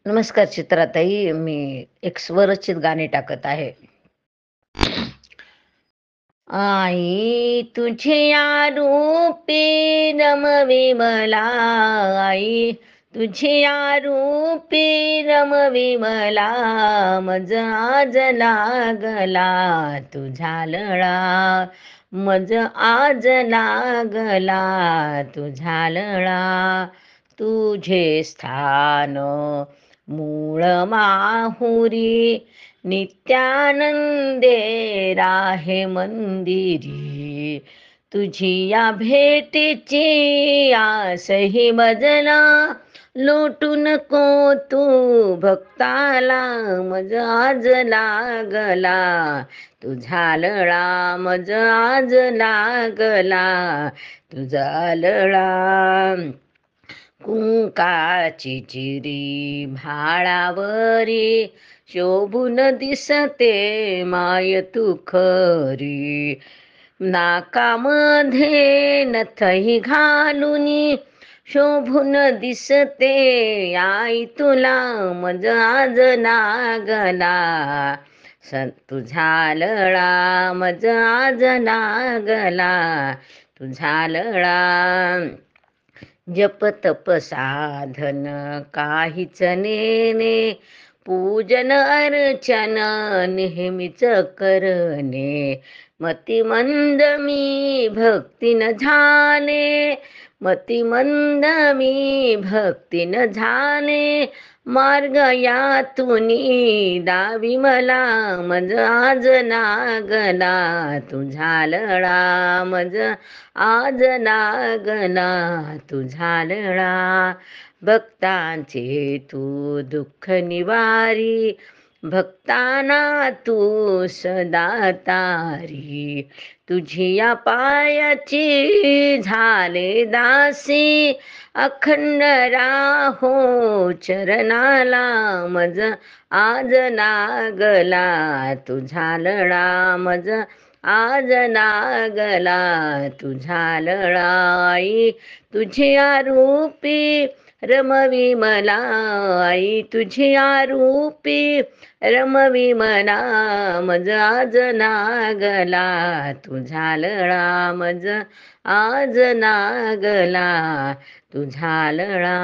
नमस्कार चित्राताई. मी एक स्वरचित गाणे टाकत आहे. आई तुझ्या रूपी रमवी मला, आई तुझ्या रूपी रमवी मला, मज आज लागला तुझा लळा, मज आज लागला तुझा लळा. तुझे स्थान मूळ माहुरी, नित्यानंदे राहे मंदिरी. तुझी या भेटीची आसही मजला, लोटू नको तू भक्ताला, मज आज लागला तुझा लळा, मज आज लागला तुझा लळा. कुंकाची चिरी भाळावरी, शोभून दिसते माय तू खरी. नाकामध्ये नथही घालुनी, शोभून दिसते आई तुला, मज आज लागला तुझा लळा, मज आज लागला तुझा लळा. जप तप साधन काहीच नेने, पूजन अर्चन नेहमीच करणे. मती मंद मी भक्तीन झाले, मती मंद मी भक्तीन झाले. मार्ग यातुनी दावी मला, मज आज लागला तुझा लळा, मज आज लागला तुझा लळा. भक्तांचे तू दुःख निवारी, भक्तांना तू सदा तारी. तुझी या पायाची झाले दासी, अखंड राहो चरणाला, मज आज लागला तुझा लळा, मज आज लागला तुझा लळा. आई तुझ्या रूपी रमवी मला, आई तुझ्या रूपी रमवी मला, मज आज लागला तुझा लळा, मज आज लागला तुझा लळा.